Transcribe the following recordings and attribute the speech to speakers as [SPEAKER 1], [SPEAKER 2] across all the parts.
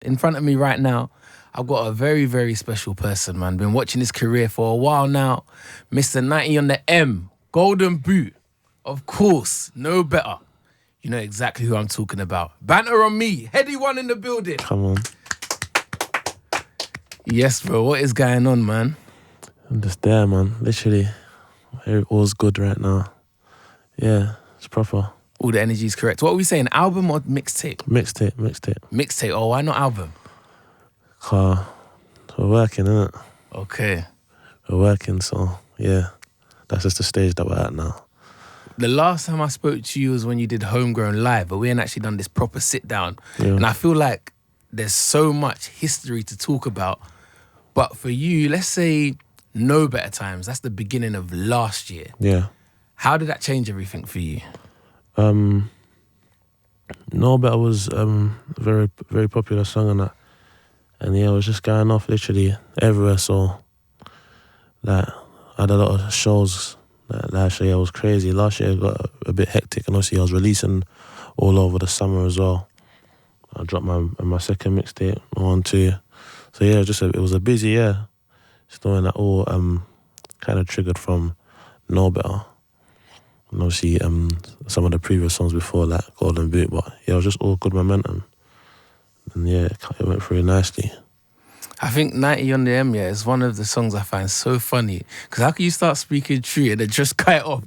[SPEAKER 1] In front of me right now, I've got a very, very special person, man. Been watching his career for a while now. Mr. 90 on the M, Golden Boot. Of course, no better. You know exactly who I'm talking about. Banter on me, Headie one in the building.
[SPEAKER 2] Come on.
[SPEAKER 1] Yes, bro, what is going on, man?
[SPEAKER 2] I'm just there, man. Literally, all's good right now. Yeah, it's proper.
[SPEAKER 1] All the energy is correct. What are we saying, album or mixtape?
[SPEAKER 2] Mixtape.
[SPEAKER 1] Mixtape, oh, why not album?
[SPEAKER 2] We're working, innit?
[SPEAKER 1] Okay.
[SPEAKER 2] We're working, so yeah. That's just the stage that we're at now.
[SPEAKER 1] The last time I spoke to you was when you did Homegrown live, but we ain't actually done this proper sit down.
[SPEAKER 2] Yeah.
[SPEAKER 1] And I feel like there's so much history to talk about. But for you, let's say No Better Times, that's the beginning of last year.
[SPEAKER 2] Yeah.
[SPEAKER 1] How did that change everything for you?
[SPEAKER 2] No Better was a very, very popular song and that. And yeah, it was just going off literally everywhere. So, like, I had a lot of shows. Last year it was crazy. Last year it got a bit hectic, and obviously I was releasing all over the summer as well. I dropped my second mixtape, 1, 2. So yeah, it was a busy year. Just knowing that all kind of triggered from No Better. And obviously some of the previous songs before that, Golden Boot, but yeah, it was just all good momentum. And yeah, it went through nicely.
[SPEAKER 1] I think 90 on the M, yeah, is one of the songs I find so funny. Because how can you start speaking true and then just cut it off?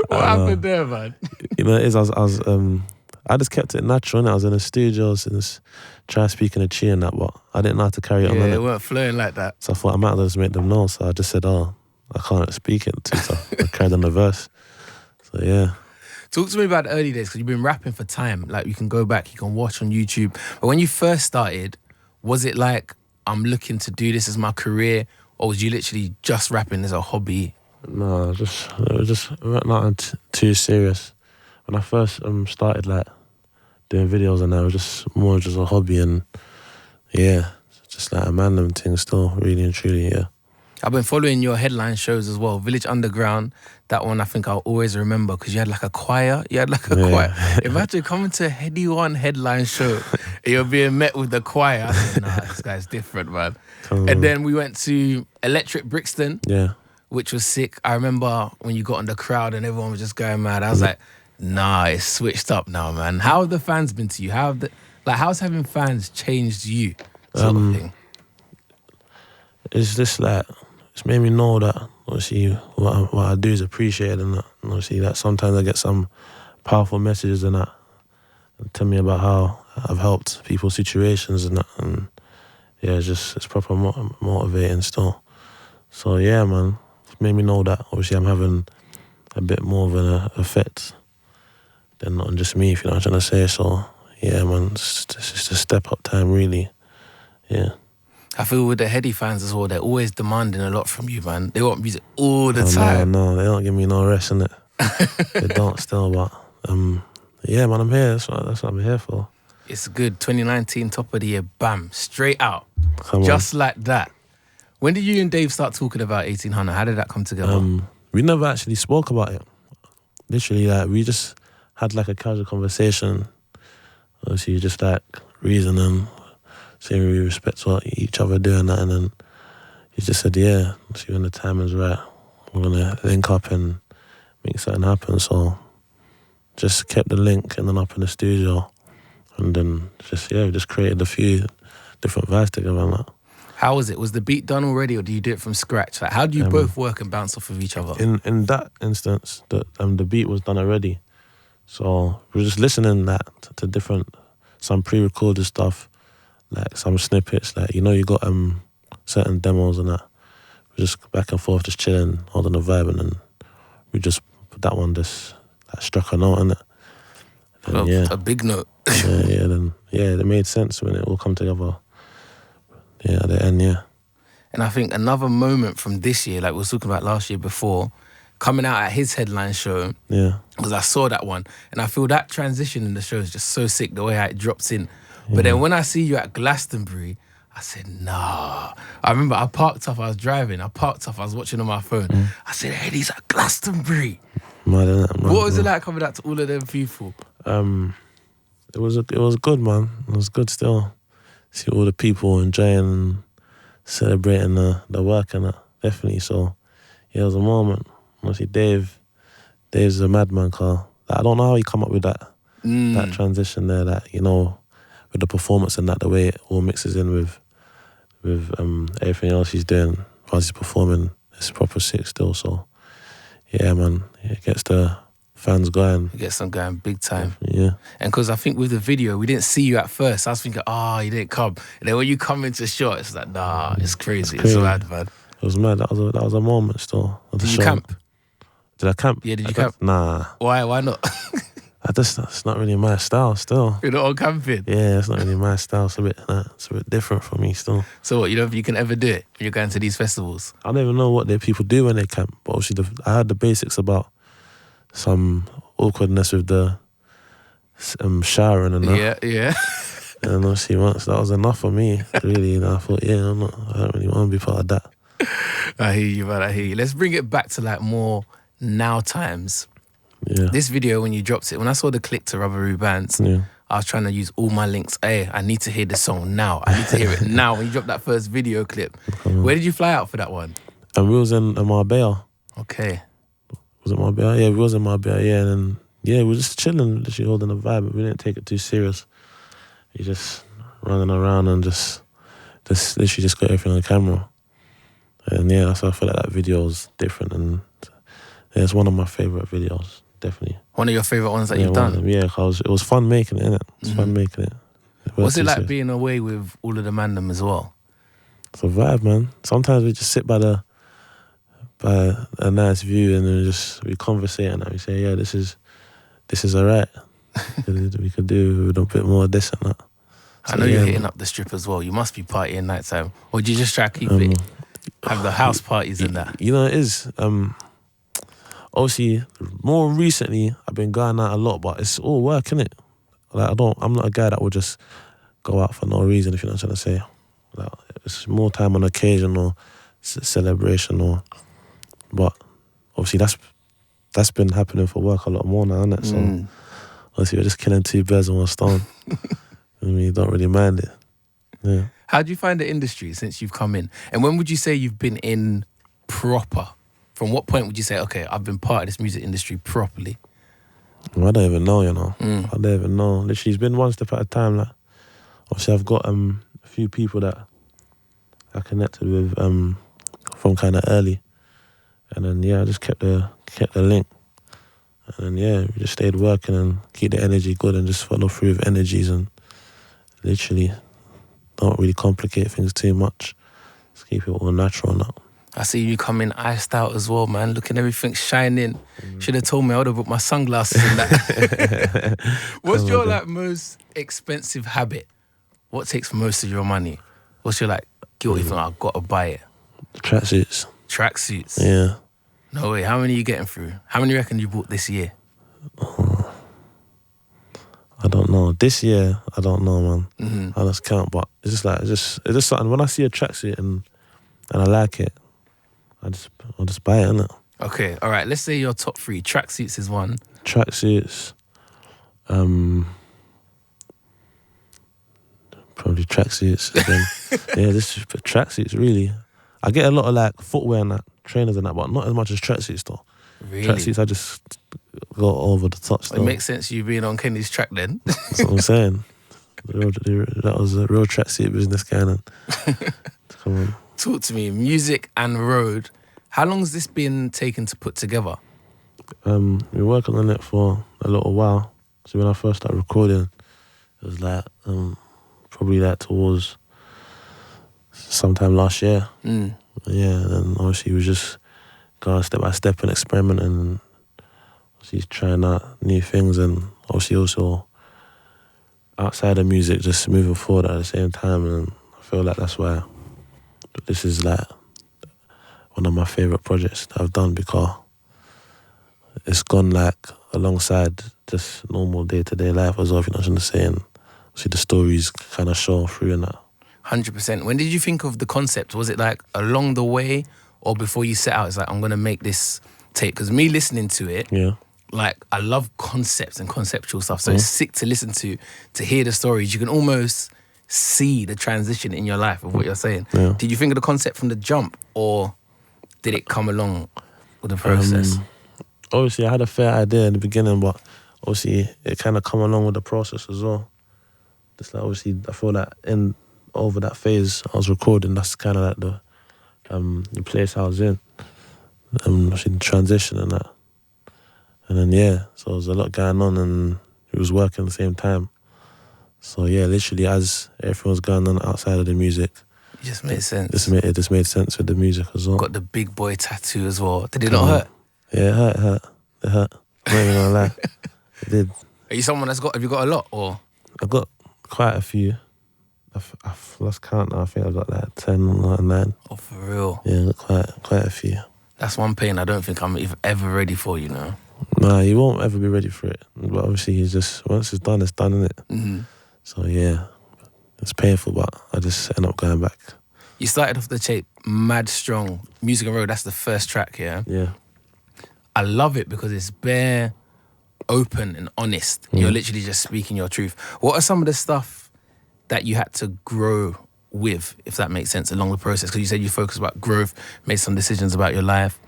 [SPEAKER 1] What happened there, man?
[SPEAKER 2] You know, it is, I just kept it natural, and I was in the studio and trying speaking a tune and that, but I didn't know how to carry it on.
[SPEAKER 1] Yeah, it weren't flowing like that.
[SPEAKER 2] So I thought I might as well just make them know. So I just said, I can't speak it too tough. I carried on the verse. So yeah.
[SPEAKER 1] Talk to me about the early days, because you've been rapping for time. Like, you can go back, you can watch on YouTube. But when you first started, was it like, I'm looking to do this as my career, or was you literally just rapping as a hobby?
[SPEAKER 2] No, it was just nothing too serious. When I first started like doing videos and that, it was just more just a hobby, and yeah, just like a random thing still, really and truly, yeah.
[SPEAKER 1] I've been following your headline shows as well. Village Underground, that one I think I'll always remember, because you had like a choir. Choir. Imagine coming to a Headie one headline show and you're being met with the choir. I said, nah, this guy's different, man. And then we went to Electric Brixton, which was sick. I remember when you got in the crowd and everyone was just going mad. I was like, nah, it's switched up now, man. How have the fans been to you? How's having fans changed you? Sort of thing.
[SPEAKER 2] It's just like, it's made me know that obviously what I do is appreciated, and obviously that sometimes I get some powerful messages and that tell me about how I've helped people's situations and that, and yeah, it's proper motivating still. So yeah, man, it's made me know that obviously I'm having a bit more of an effect than not just me, if you know what I'm trying to say. So yeah, man, it's just a step up time, really. Yeah.
[SPEAKER 1] I feel with the Headie fans as well, they're always demanding a lot from you, man. They want music all the time.
[SPEAKER 2] No, they don't give me no rest, innit? They don't still, but yeah, man, I'm here. That's what I'm here for.
[SPEAKER 1] It's good. 2019, top of the year, bam, straight out.
[SPEAKER 2] Just
[SPEAKER 1] like that. When did you and Dave start talking about 1800? How did that come together?
[SPEAKER 2] We never actually spoke about it. Literally, like, we just had like a casual conversation. Obviously, just like reasoning, saying we respect what each other do and that, and then he just said, yeah, see when the time is right, we're gonna link up and make something happen. So just kept the link and then up in the studio, and then we just created a few different vibes together and that.
[SPEAKER 1] How was it? Was the beat done already, or do you do it from scratch? Like, how do you both work and bounce off of each other?
[SPEAKER 2] In that instance, the beat was done already, so we were just listening to different, some pre-recorded stuff, like some snippets, like, you know, you got certain demos and that. We just back and forth, just chilling, holding the vibe, and then we just put that one, just like, struck a note, innit?
[SPEAKER 1] A big note.
[SPEAKER 2] Then it made sense when it all come together. Yeah, at the end, yeah.
[SPEAKER 1] And I think another moment from this year, like we were talking about last year before, coming out at his headline show, because I saw that one, and I feel that transition in the show is just so sick, the way how it drops in. But then when I see you at Glastonbury, I said, nah. I remember I parked up, I was driving, I was watching on my phone. I said, hey, he's at Glastonbury.
[SPEAKER 2] What
[SPEAKER 1] was it like coming out to all of them people?
[SPEAKER 2] It was good, man. It was good still. See all the people enjoying and celebrating the work and that. Definitely. So yeah, it was a moment. Honestly, Dave's a madman, Carl. I don't know how he come up with that transition there. That with the performance and that, the way it all mixes in with everything else he's doing while he's performing. It's proper sick still. So yeah, man, it gets the fans going.
[SPEAKER 1] It gets them going big time.
[SPEAKER 2] Yeah.
[SPEAKER 1] And because I think with the video, we didn't see you at first. I was thinking, you didn't come. And then when you come into shot, it's like, nah, it's crazy. It's mad, man.
[SPEAKER 2] It was mad. That was a moment still.
[SPEAKER 1] Did you camp?
[SPEAKER 2] Did I camp?
[SPEAKER 1] Yeah, did you camp?
[SPEAKER 2] Nah.
[SPEAKER 1] Why not?
[SPEAKER 2] It's not really my style still.
[SPEAKER 1] You're not on camping?
[SPEAKER 2] Yeah, it's not really my style. It's a bit different for me still.
[SPEAKER 1] So what, you don't think you can ever do it when you're going to these festivals?
[SPEAKER 2] I don't even know what the people do when they camp. But obviously I heard the basics about some awkwardness with the showering and that.
[SPEAKER 1] Yeah.
[SPEAKER 2] And obviously once that was enough for me, really. And I thought, I don't really want to be part of that.
[SPEAKER 1] I hear you, man. I hear you. Let's bring it back to like more now times.
[SPEAKER 2] Yeah.
[SPEAKER 1] This video, when you dropped it, when I saw the click to Rubberoo Bands, I was trying to use all my links. Hey, I need to hear this song now. I need to hear it now. When you dropped that first video clip, where did you fly out for that one?
[SPEAKER 2] And we was in Marbella.
[SPEAKER 1] Okay.
[SPEAKER 2] Was it Marbella? Yeah, we was in Marbella, yeah. And then, we were just chilling, literally holding the vibe, but we didn't take it too serious. We just running around and just literally just got everything on camera. And yeah, that's why I feel like that video was different. And yeah, it's one of my favourite videos, definitely.
[SPEAKER 1] One of your favourite ones that you've done?
[SPEAKER 2] Cause it was fun making it, innit? It was fun making it.
[SPEAKER 1] What's it like being away with all of the mandem as well?
[SPEAKER 2] It's a vibe, man. Sometimes we just sit by a nice view and then we conversate and we say, yeah, this is alright. We could do with a bit more of this and that. So,
[SPEAKER 1] I know you're hitting up the strip as well. You must be partying nighttime. Or do you just try to keep it, have the house parties and that?
[SPEAKER 2] It is. Obviously, more recently, I've been going out a lot, but it's all work, innit? Like, I'm not a guy that would just go out for no reason, if you know what I'm trying to say. Like, it's more time on occasion or celebration but obviously that's been happening for work a lot more now, innit? So obviously we're just killing two birds with one stone. I mean, you don't really mind it. Yeah.
[SPEAKER 1] How do you find the industry since you've come in? And when would you say you've been in proper? From what point would you say, okay, I've been part of this music industry properly?
[SPEAKER 2] Well, I don't even know, I don't even know. Literally, it's been one step at a time. Like, obviously, I've got a few people that I connected with from kind of early. And then, I just kept the link. And then, we just stayed working and keep the energy good and just follow through with energies and literally don't really complicate things too much. Just keep it all natural and that.
[SPEAKER 1] I see you coming iced out as well, man. Looking everything shining. Should have told me I would have put my sunglasses in that. What's your most expensive habit? What takes most of your money? What's your guilty thing? I've got to buy it.
[SPEAKER 2] Tracksuits.
[SPEAKER 1] Tracksuits?
[SPEAKER 2] Yeah.
[SPEAKER 1] No way. How many are you getting through? How many reckon you bought this year?
[SPEAKER 2] I don't know. This year, I don't know, man. I just count, but it's just something. When I see a tracksuit and I like it, I'll just buy it, innit?
[SPEAKER 1] Okay, all right. Let's say your top three. Tracksuits is one.
[SPEAKER 2] Tracksuits. Probably tracksuits again. Just tracksuits, really. I get a lot of footwear and that, trainers and that, but not as much as tracksuits though.
[SPEAKER 1] Really?
[SPEAKER 2] Tracksuits, I just go over the top still.
[SPEAKER 1] It makes sense you being on Kenny's track then.
[SPEAKER 2] That's what I'm saying. That was a real tracksuit business guy. Come on.
[SPEAKER 1] Talk to me. Music and road. How long has this been taken to put together?
[SPEAKER 2] We've been working on it for a little while. So when I first started recording, it was probably towards sometime last year. Yeah, and obviously we just going step by step and experimenting and obviously trying out new things and obviously also outside of music just moving forward at the same time, and I feel like that's why this is one of my favourite projects that I've done, because it's gone alongside just normal day-to-day life as well, if you know what I'm saying. See the stories kind of show through and that.
[SPEAKER 1] 100%. When did you think of the concept? Was it along the way or before you set out? It's I'm going to make this tape? Because me listening to it, like, I love concepts and conceptual stuff. So it's sick to listen to hear the stories. You can almost see the transition in your life of what you're saying.
[SPEAKER 2] Yeah.
[SPEAKER 1] Did you think of the concept from the jump, or did it come along with the process?
[SPEAKER 2] Obviously, I had a fair idea in the beginning, but obviously it kind of come along with the process as well. Just like, obviously, I feel like over that phase I was recording, that's kind of like the place I was in. Obviously the transition and that. And then, yeah, so there was a lot going on and it was working at the same time. So, yeah, literally as everything was going on outside of the music,
[SPEAKER 1] It just made sense.
[SPEAKER 2] it just made sense with the music as well.
[SPEAKER 1] Got the big boy tattoo as well. Did it not hurt?
[SPEAKER 2] Yeah, it hurt. I'm not even gonna lie. It did.
[SPEAKER 1] Are you someone have you got a lot, or?
[SPEAKER 2] I got quite a few. I've lost count now. I think I got like 10 or 9.
[SPEAKER 1] Oh, for real?
[SPEAKER 2] Yeah, I got quite a few.
[SPEAKER 1] That's one pain I don't think I'm ever ready for, you know?
[SPEAKER 2] Nah, you won't ever be ready for it. But obviously, once it's done, innit?
[SPEAKER 1] Mm-hmm.
[SPEAKER 2] So yeah, it's painful, but I just end up going back.
[SPEAKER 1] You started off the tape mad strong. Music and Road, that's the first track, yeah?
[SPEAKER 2] Yeah.
[SPEAKER 1] I love it because it's bare open and honest. You're literally just speaking your truth. What are some of the stuff that you had to grow with, if that makes sense, along the process? Because you said you focused about growth, made some decisions about your life.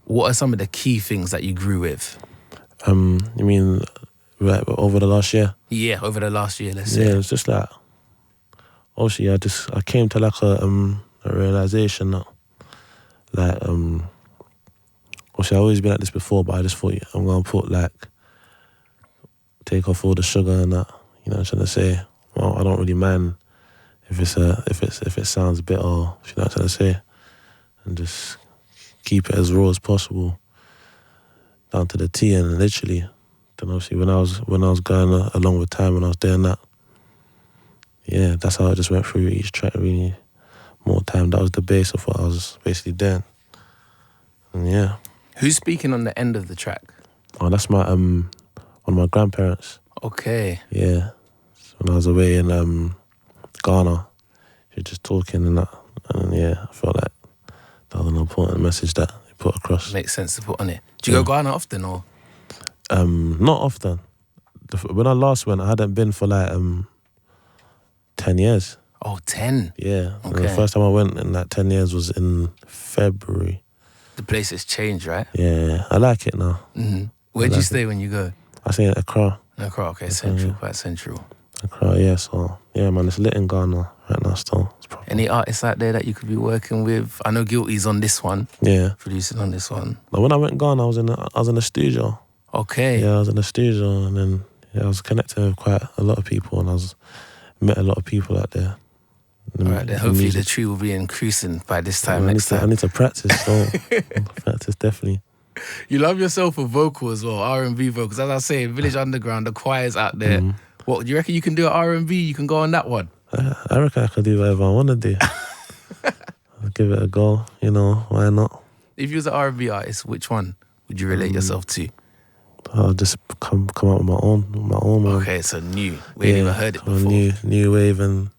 [SPEAKER 1] What are some of the key things that you grew with?
[SPEAKER 2] You mean right over the last year?
[SPEAKER 1] Yeah, over the last year, let's say.
[SPEAKER 2] Yeah, it's just like, obviously I came to like a realization that, like, obviously I've always been like this before, but I just thought I'm gonna take off all the sugar and that. You know what I'm trying to say? Well, I don't really mind if it sounds bitter, you know what I'm trying to say, and just keep it as raw as possible, down to the T. And literally, then obviously when I was going along with time, when I was doing that, yeah, that's how I just went through each track really more time. That was the base of what I was basically doing. And yeah.
[SPEAKER 1] Who's speaking on the end of the track?
[SPEAKER 2] Oh, that's my one of my grandparents.
[SPEAKER 1] Okay.
[SPEAKER 2] Yeah. So when I was away in Ghana, he was just talking and that, and yeah, I felt like that was an important message that he put across.
[SPEAKER 1] Makes sense to put on it. Do you go Ghana often, or?
[SPEAKER 2] Not often. When I last went, I hadn't been for like 10 years.
[SPEAKER 1] Oh, 10?
[SPEAKER 2] Yeah.
[SPEAKER 1] Okay.
[SPEAKER 2] And the first time I went in that 10 years was in February.
[SPEAKER 1] The place has changed, right?
[SPEAKER 2] Yeah, I like it now.
[SPEAKER 1] Mm-hmm. Where do you stay when you go?
[SPEAKER 2] I stay at Accra.
[SPEAKER 1] Accra, okay, central, quite central.
[SPEAKER 2] Accra, yeah, so yeah, man, it's lit in Ghana right now still. It's proper.
[SPEAKER 1] Any artists out there that you could be working with? I know Guilty's on this one.
[SPEAKER 2] Yeah.
[SPEAKER 1] Producing on this one.
[SPEAKER 2] But when I went Ghana, I was in the studio.
[SPEAKER 1] Okay.
[SPEAKER 2] Yeah, I was in the studio, and then I was connecting with quite a lot of people, and met a lot of people out there.
[SPEAKER 1] All right, then hopefully the tree will be increasing by this time next time.
[SPEAKER 2] I need to practice, so practice definitely.
[SPEAKER 1] You love yourself a vocal as well, R&B vocals. As I say, Village Underground, the choirs out there. What, do you reckon you can do an R&B? You can go on that one?
[SPEAKER 2] I reckon I can do whatever I want to do. I'll give it a go, why not?
[SPEAKER 1] If you was an R&B artist, which one would you relate yourself to?
[SPEAKER 2] I'll just come out with my own one.
[SPEAKER 1] Okay, so new. We ain't even heard it before.
[SPEAKER 2] New wave, and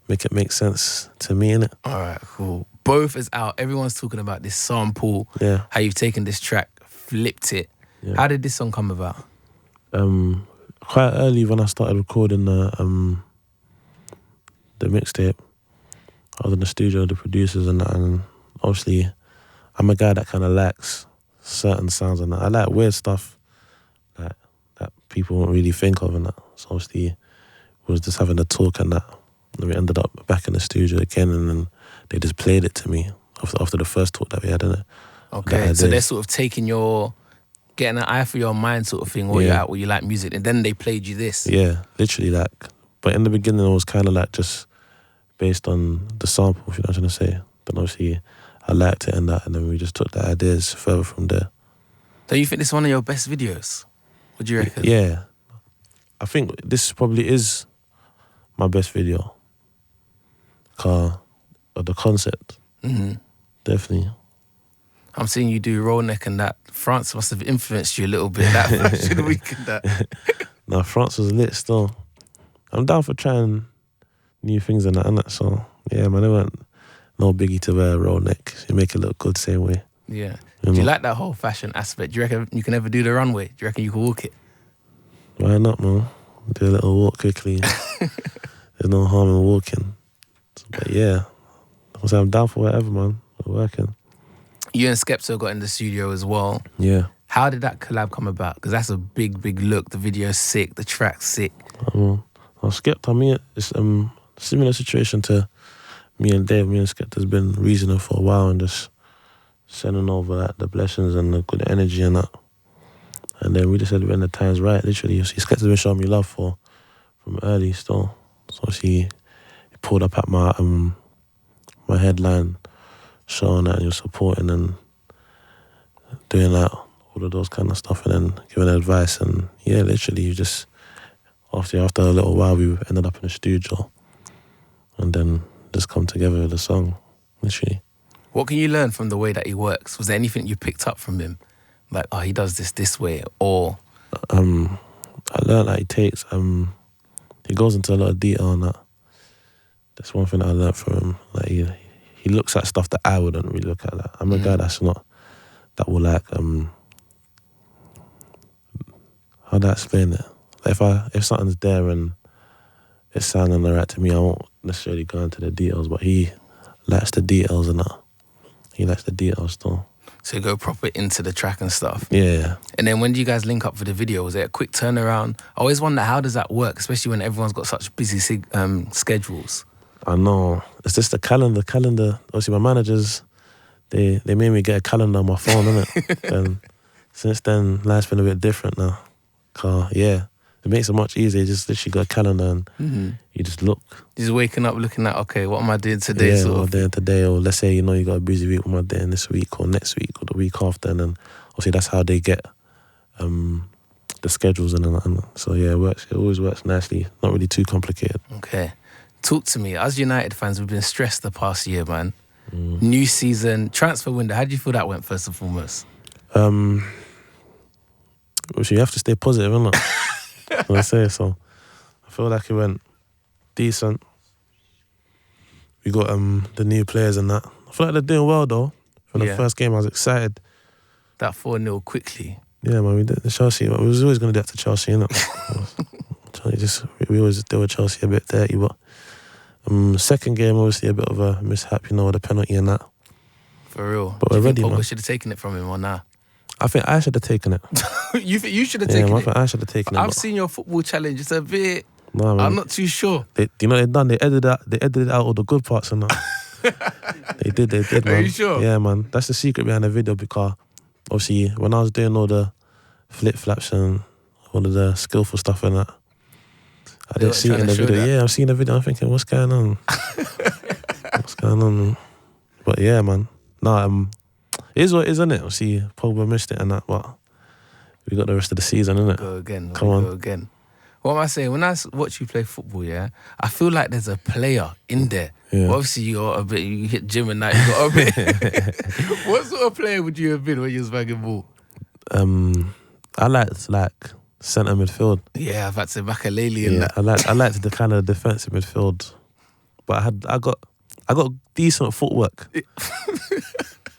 [SPEAKER 2] make it make sense to me, innit?
[SPEAKER 1] All right, cool. Both is out. Everyone's talking about this sample.
[SPEAKER 2] Yeah.
[SPEAKER 1] How you've taken this track, flipped it. Yeah. How did this song come about?
[SPEAKER 2] Quite early when I started recording the mixtape, I was in the studio with the producers and that, and obviously I'm a guy that kind of likes certain sounds and that. I like weird stuff that people won't really think of and that. So obviously we was just having a talk and that. And we ended up back in the studio again, and then they just played it to me after the first talk that we had, innit?
[SPEAKER 1] Okay, so they're sort of getting an eye for your mind sort of thing, or you're out where you like music, and then they played you this.
[SPEAKER 2] Yeah, literally but in the beginning it was kind of like just based on the sample, if you know what I'm trying to say. But obviously I liked it and that, and then we just took the ideas further from there.
[SPEAKER 1] So you think this is one of your best videos? What do you reckon?
[SPEAKER 2] Yeah. I think this probably is my best video. Of the concept. Mm-hmm. Definitely.
[SPEAKER 1] I'm seeing you do roll neck and that. France must have influenced you a little bit, that fashion week and that.
[SPEAKER 2] No, France was lit still. I'm down for trying new things and that, so yeah, man, it weren't no biggie to wear a roll neck. You make it look good same way.
[SPEAKER 1] Yeah. Do you like that whole fashion aspect? Do you reckon you can ever do the runway? Do you reckon you can walk it?
[SPEAKER 2] Why not, man? Do a little walk quickly. There's no harm in walking. But yeah, I'm down for whatever, man. We're working.
[SPEAKER 1] You and Skepta got in the studio as well.
[SPEAKER 2] Yeah.
[SPEAKER 1] How did that collab come about? Because that's a big, big look. The video's sick. The track's sick.
[SPEAKER 2] Skepta, it's a similar situation to me and Dave. Me and Skepta's been reasoning for a while and just sending over like, the blessings and the good energy and that. And then we just said when the time's right, literally. You see, Skepta's been showing me love from early still. So he pulled up at my headline show and that, and he was supporting and doing that, all of those kind of stuff, and then giving advice. And yeah, literally, you just after a little while, we ended up in the studio, and then just come together with a song, literally.
[SPEAKER 1] What can you learn from the way that he works? Was there anything you picked up from him? Like, oh, he does this way, or...
[SPEAKER 2] I learned that he goes into a lot of detail on that. That's one thing I learned from him. Like, he looks at stuff that I wouldn't really look at. Like, I'm a guy that will like, how do I explain it? Like if something's there and it's sounding alright to me, I won't necessarily go into the details, but he likes the details and that. He likes the details still.
[SPEAKER 1] So you go proper into the track and stuff.
[SPEAKER 2] Yeah.
[SPEAKER 1] And then when do you guys link up for the video? Was it a quick turnaround? I always wonder, how does that work, especially when everyone's got such busy schedules?
[SPEAKER 2] I know. It's just the calendar. Obviously, my managers, they made me get a calendar on my phone, innit? And since then, life's been a bit different now. Yeah, it makes it much easier. You just literally got a calendar and you just look.
[SPEAKER 1] Just waking up looking at, okay, what am I doing today?
[SPEAKER 2] Yeah, what am I doing today? Or let's say, you got a busy week, what am I doing this week or next week or the week after? And then obviously that's how they get the schedules and so yeah, it works. It always works nicely. Not really too complicated.
[SPEAKER 1] Okay. Talk to me. As United fans, we've been stressed the past year, man. New season, transfer window. How do you feel that went, first and foremost?
[SPEAKER 2] You have to stay positive, innit? I say so. I feel like it went decent. We got the new players and that. I feel like they're doing well though. For the first game, I was excited.
[SPEAKER 1] That 4-0 quickly.
[SPEAKER 2] Yeah, man, we did the Chelsea. We was always going to do that to Chelsea, innit? We always deal with Chelsea a bit dirty, but second game, obviously a bit of a mishap, with a penalty and that.
[SPEAKER 1] For real.
[SPEAKER 2] But we're ready, man.
[SPEAKER 1] Pogba should have taken it from him or nah?
[SPEAKER 2] I think I should have taken it.
[SPEAKER 1] You think you should have taken it?
[SPEAKER 2] I think I should have taken it.
[SPEAKER 1] I've seen your football challenge. It's a bit...
[SPEAKER 2] Nah, man.
[SPEAKER 1] I'm not too sure.
[SPEAKER 2] They edited out all the good parts and that. They did, man.
[SPEAKER 1] Are you sure?
[SPEAKER 2] Yeah, man. That's the secret behind the video, because obviously when I was doing all the flip-flaps and all of the skillful stuff and that, I didn't see it in the video. That. Yeah, I'm seeing the video, I'm thinking, what's going on? What's going on? But yeah, man. It is what it is, isn't it? Obviously, Pogba missed it and that, but we got the rest of the season, innit?
[SPEAKER 1] Go again.
[SPEAKER 2] Come on.
[SPEAKER 1] Go again. What am I saying? When I watch you play football, yeah, I feel like there's a player in there. Yeah. Well, obviously, you hit gym and that, you got a bit. What sort of player would you have been when you was banging ball?
[SPEAKER 2] I liked centre midfield.
[SPEAKER 1] Yeah, I've had to Makaleli and that.
[SPEAKER 2] I liked the kind of defensive midfield, but I got decent footwork.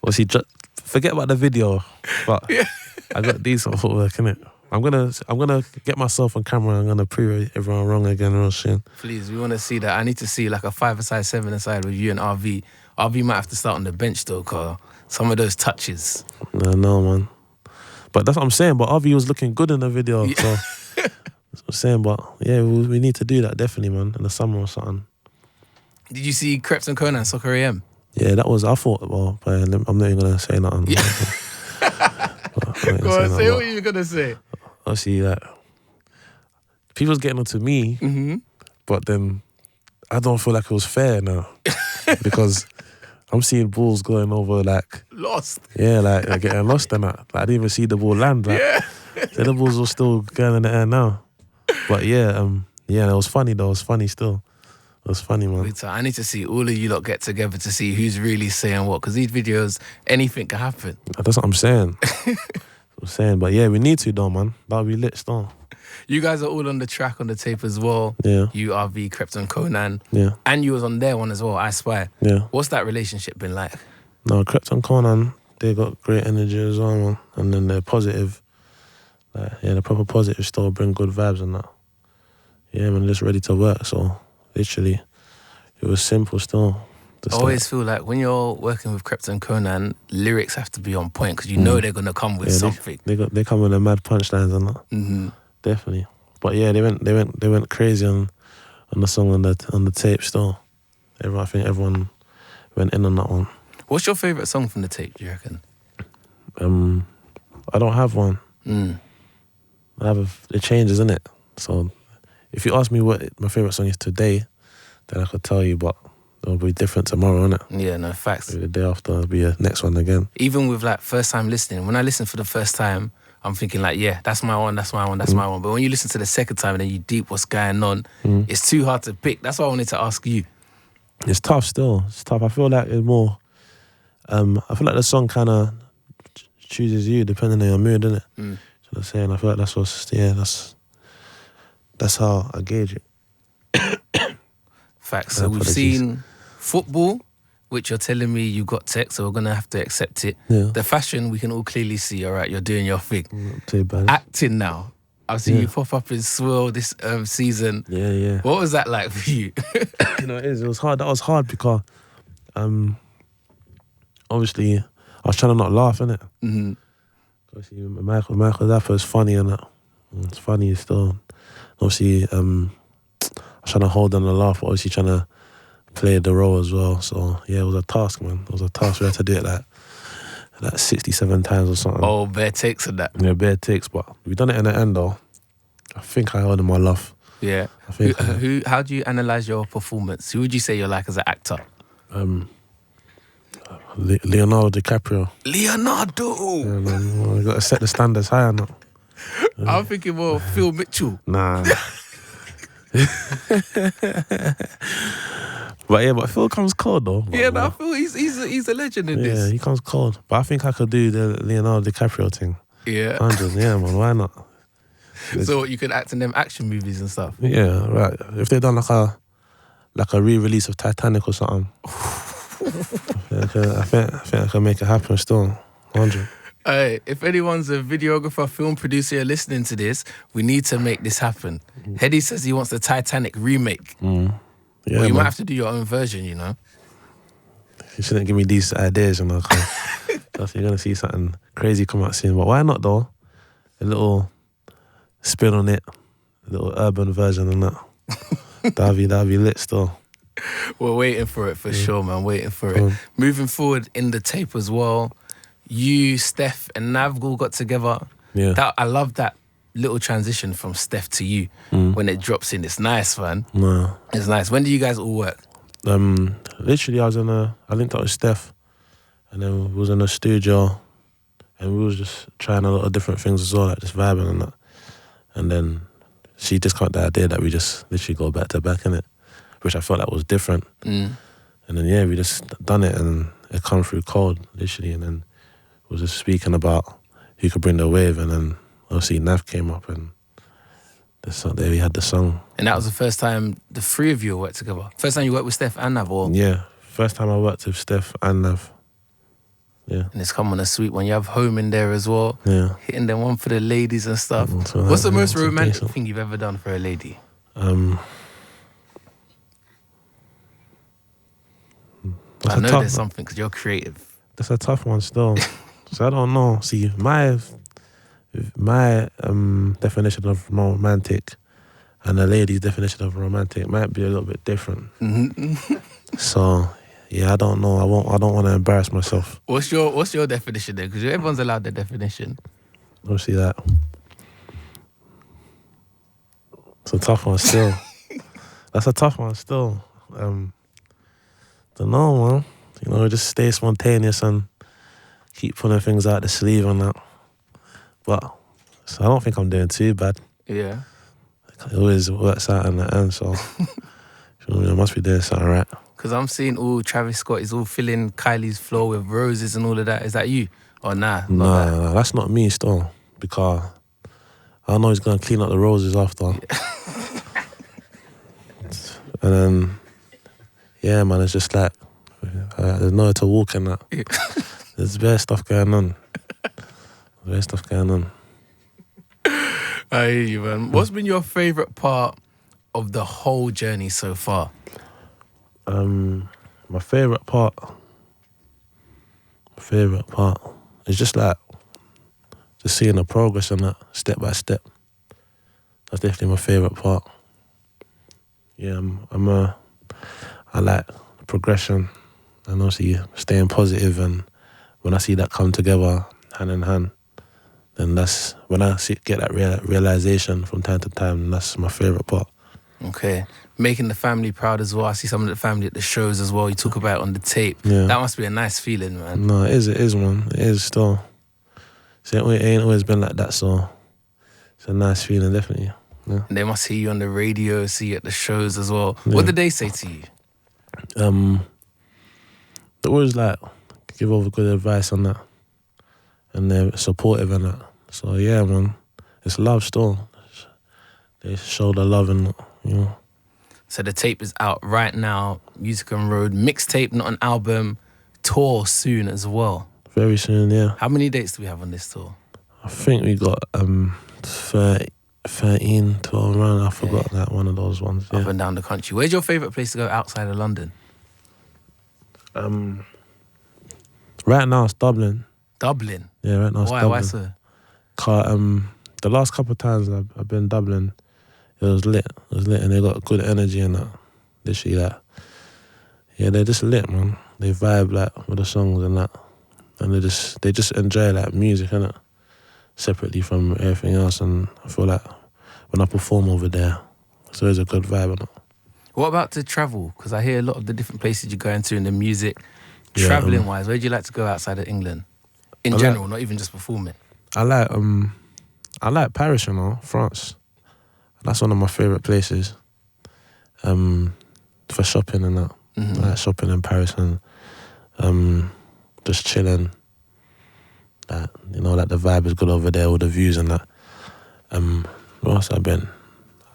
[SPEAKER 2] Obviously, forget about the video, but I got decent footwork, innit? I'm gonna get myself on camera. I'm gonna prove everyone wrong again real soon.
[SPEAKER 1] Please, we want to see that. I need to see like a 5-a-side, 7-a-side with you and RV. RV might have to start on the bench though, cause some of those touches.
[SPEAKER 2] No, man. But that's what I'm saying. But RV was looking good in the video, so that's what I'm saying. But yeah, we need to do that definitely, man, in the summer or something.
[SPEAKER 1] Did you see Krept and Conan Soccer AM?
[SPEAKER 2] Yeah, that was, I thought, well, but I'm not even going to say nothing.
[SPEAKER 1] Yeah. Go on, say what you're going to say.
[SPEAKER 2] Obviously, like, people's getting onto me, but then I don't feel like it was fair now. Because I'm seeing balls going over, like...
[SPEAKER 1] Lost.
[SPEAKER 2] Yeah, like getting lost and that. Like, I didn't even see the ball land. Like, so the balls were still going in the air now. But yeah, it was funny though. It was funny still. It was funny, man.
[SPEAKER 1] I need to see all of you lot get together to see who's really saying what, because these videos, anything can happen.
[SPEAKER 2] That's what I'm saying. But yeah, we need to though, man. That'll be lit still.
[SPEAKER 1] You guys are all on the track, on the tape as well.
[SPEAKER 2] Yeah.
[SPEAKER 1] You, RV, Krept and Conan.
[SPEAKER 2] Yeah.
[SPEAKER 1] And you was on their one as well, I Spy.
[SPEAKER 2] Yeah.
[SPEAKER 1] What's that relationship been like?
[SPEAKER 2] No, Krept and Conan, they got great energy as well, man. And then they're positive. The proper positive still bring good vibes and that. Yeah, man, just ready to work. So literally, it was simple still.
[SPEAKER 1] I always feel like when you're working with Krept and Conan, lyrics have to be on point because you know they're gonna come with something.
[SPEAKER 2] They come with the mad punchlines and that.
[SPEAKER 1] Mm-hmm.
[SPEAKER 2] Definitely. But yeah, they went crazy on the song on the tape still. I think everyone went in on that one.
[SPEAKER 1] What's your favourite song from the tape, do you reckon?
[SPEAKER 2] I don't have one. It changes, innit? So if you ask me what my favourite song is today, then I could tell you, but it'll be different tomorrow, innit?
[SPEAKER 1] Yeah, no, facts.
[SPEAKER 2] The day after, it'll be a next one again.
[SPEAKER 1] Even with like first time listening, when I listen for the first time, I'm thinking like, yeah, that's my one, that's my one, that's my one. But when you listen to the second time and then you deep what's going on, it's too hard to pick. That's why I wanted to ask you.
[SPEAKER 2] It's tough still. It's tough. I feel like it's more... I feel like the song kind of chooses you depending on your mood, innit? So I'm saying, I feel like that's what's... Yeah, that's how I gauge it.
[SPEAKER 1] Facts. So we've seen football, which you're telling me you got tech, so we're going to have to accept it.
[SPEAKER 2] Yeah.
[SPEAKER 1] The fashion, we can all clearly see, all right, you're doing your thing.
[SPEAKER 2] Not too bad.
[SPEAKER 1] Acting now. I've seen you pop up in Swirl this season.
[SPEAKER 2] Yeah.
[SPEAKER 1] What was that like for you?
[SPEAKER 2] You know, it was hard. That was hard because, obviously, I was trying to not laugh, innit?
[SPEAKER 1] Mm-hmm.
[SPEAKER 2] Obviously, Michael Zappa is funny, and it's funny still. Obviously, I was trying to hold on the laugh, but obviously trying to play the role as well. So yeah, it was a task, man. It was a task. We had to do it like 67 times or something.
[SPEAKER 1] Oh, bare takes and that.
[SPEAKER 2] Yeah, bare takes, but we done it in the end though. I think I held in my laugh.
[SPEAKER 1] Yeah.
[SPEAKER 2] I think.
[SPEAKER 1] How do you analyse your performance? Who would you say you're like as an actor?
[SPEAKER 2] Leonardo DiCaprio.
[SPEAKER 1] Leonardo.
[SPEAKER 2] Yeah, man, we got to set the standards higher now.
[SPEAKER 1] I'm thinking more Phil Mitchell.
[SPEAKER 2] Nah. But Phil comes cold though.
[SPEAKER 1] Yeah, no, I feel he's a legend in this.
[SPEAKER 2] Yeah, he comes cold. But I think I could do the Leonardo DiCaprio thing.
[SPEAKER 1] Yeah.
[SPEAKER 2] 100, yeah, man. Why not?
[SPEAKER 1] So you could act in them action movies and stuff.
[SPEAKER 2] Yeah, right. If they done like a re-release of Titanic or something, I think I can make it happen still. 100.
[SPEAKER 1] Hey, if anyone's a videographer, film producer, you're listening to this, we need to make this happen. Headie says he wants the Titanic remake.
[SPEAKER 2] Yeah,
[SPEAKER 1] well, you
[SPEAKER 2] man.
[SPEAKER 1] might have to do your own version, you know.
[SPEAKER 2] You shouldn't give me these ideas, you know. You're gonna see something crazy come out soon. But why not though? A little spin on it, a little urban version and that. That'll be lit still.
[SPEAKER 1] We're waiting for it for sure, man. Waiting for it. Moving forward in the tape as well, you, Steph, and Nav all got together.
[SPEAKER 2] Yeah.
[SPEAKER 1] I love that little transition from Steph to you when it drops in. It's nice, man.
[SPEAKER 2] No.
[SPEAKER 1] It's nice. When do you guys all work?
[SPEAKER 2] Literally, I linked up with Steph, and then we was in a studio, and we was just trying a lot of different things as well, like just vibing and that. And then she just got the idea that we just literally go back to back, innit? Which I felt like was different. And then yeah, we just done it, and it come through cold, literally. And then we was just speaking about who could bring the wave, and then obviously Nav came up, and there we had the song.
[SPEAKER 1] And that was the first time the three of you worked together? First time you worked with Steph and Nav? Or?
[SPEAKER 2] Yeah, first time I worked with Steph and Nav. Yeah.
[SPEAKER 1] And it's come on a sweet one. You have Home in there as well.
[SPEAKER 2] Yeah.
[SPEAKER 1] Hitting them one for the ladies and stuff.
[SPEAKER 2] So
[SPEAKER 1] what's the most romantic thing you've ever done for a lady?
[SPEAKER 2] I
[SPEAKER 1] I know there's something because you're creative.
[SPEAKER 2] That's a tough one still. So I don't know. See, my definition of romantic and the lady's definition of romantic might be a little bit different. So yeah, I don't know. I don't want to embarrass myself.
[SPEAKER 1] What's your definition then? Because everyone's allowed their definition.
[SPEAKER 2] Obviously that. It's a tough one still. That's a tough one still. Don't know, man. You know, just stay spontaneous and keep pulling things out the sleeve and that. But so I don't think I'm doing too bad.
[SPEAKER 1] Yeah.
[SPEAKER 2] It always works out in the end, so I must be doing something right.
[SPEAKER 1] Because I'm seeing all Travis Scott is all filling Kylie's floor with roses and all of that. Is that you? Or nah?
[SPEAKER 2] Nah, that's not me still. Because I know he's going to clean up the roses after. And then, yeah, man, it's just like, there's nowhere to walk in that. There's bare stuff going on. Bare stuff going on.
[SPEAKER 1] I hear you, man. What's been your favourite part of the whole journey so far?
[SPEAKER 2] My favourite part is just like just seeing the progress and that step by step. That's definitely my favourite part. Yeah, I like progression and obviously staying positive, and when I see that come together hand in hand, then that's when I get that realization from time to time. That's my favourite part.
[SPEAKER 1] Okay. Making the family proud as well. I see some of the family at the shows as well. You talk about it on the tape.
[SPEAKER 2] Yeah.
[SPEAKER 1] That must be a nice feeling, man.
[SPEAKER 2] No, it is, man. It is still. See, it ain't always been like that, so it's a nice feeling, definitely. Yeah.
[SPEAKER 1] And they must hear you on the radio, see you at the shows as well.
[SPEAKER 2] Yeah.
[SPEAKER 1] What did they say to you?
[SPEAKER 2] They always like give over good advice on that, and they're supportive in that. So yeah, man, it's love still. They show the love and
[SPEAKER 1] So the tape is out right now. Music on Road mixtape, not an album. Tour soon as well.
[SPEAKER 2] Very soon, yeah.
[SPEAKER 1] How many dates do we have on this tour?
[SPEAKER 2] I think we got 13, 12 around. I forgot that one of those ones. Yeah.
[SPEAKER 1] Up and down the country. Where's your favourite place to go outside of London?
[SPEAKER 2] Right now it's Dublin.
[SPEAKER 1] Dublin?
[SPEAKER 2] Yeah, right now it's Dublin.
[SPEAKER 1] Why so?
[SPEAKER 2] The last couple of times I've been Dublin, it was lit. And they got good energy and that. Literally that. Yeah, they're just lit, man. They vibe like with the songs and that. And they just enjoy like music, innit? Separately from everything else, and I feel like when I perform over there, it's always a good vibe, innit?
[SPEAKER 1] What about to travel? Because I hear a lot of the different places you're going to in the music. Travelling wise, where do you like to go outside of England? In general, not even just performing. I
[SPEAKER 2] like Paris, France. That's one of my favourite places. For shopping and that.
[SPEAKER 1] Mm-hmm.
[SPEAKER 2] I like shopping in Paris and just chilling. Like the vibe is good over there, all the views and that. Where else I've been?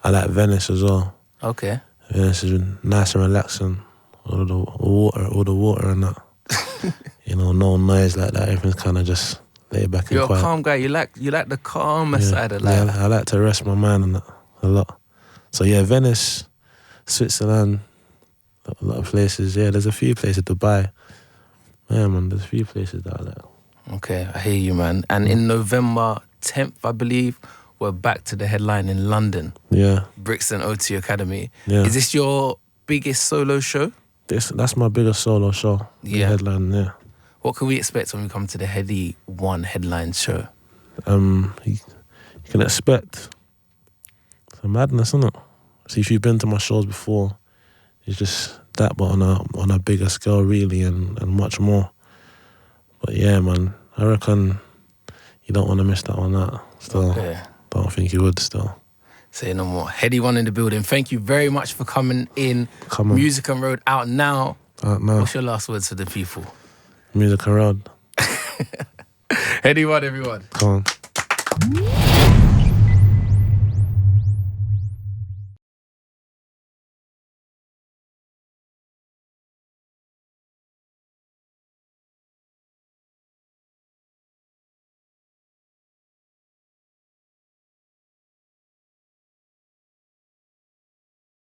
[SPEAKER 2] I like Venice as well.
[SPEAKER 1] Okay.
[SPEAKER 2] Venice is nice and relaxing. All the water and that. No noise like that. Everything's kind of just laid back and
[SPEAKER 1] You're
[SPEAKER 2] quiet.
[SPEAKER 1] a calm guy. You like the calmer side of life.
[SPEAKER 2] Yeah, I like to rest my mind and that a lot. So yeah, Venice, Switzerland, a lot of places. Yeah, there's a few places. Dubai. Yeah, man, there's a few places that I like.
[SPEAKER 1] Okay, I hear you, man. And in November 10th, I believe, we're back to the headline in London.
[SPEAKER 2] Yeah.
[SPEAKER 1] Brixton O2 Academy.
[SPEAKER 2] Yeah.
[SPEAKER 1] Is this your biggest solo show?
[SPEAKER 2] That's my biggest solo show.
[SPEAKER 1] Yeah.
[SPEAKER 2] The headline, yeah.
[SPEAKER 1] What can we expect when we come to the Headie 1 headline show?
[SPEAKER 2] You can expect some madness, isn't it? See, if you've been to my shows before, it's just that, but on a bigger scale, really, and much more. But yeah, man, I reckon you don't want to miss that one out. Still,
[SPEAKER 1] Okay.
[SPEAKER 2] Don't think you would still.
[SPEAKER 1] Say no more. Headie 1 in the building. Thank you very much for coming in.
[SPEAKER 2] Come on.
[SPEAKER 1] Music on Road out now.
[SPEAKER 2] Out now.
[SPEAKER 1] What's your last words for the people?
[SPEAKER 2] Music around.
[SPEAKER 1] Headie 1, everyone.
[SPEAKER 2] Come on.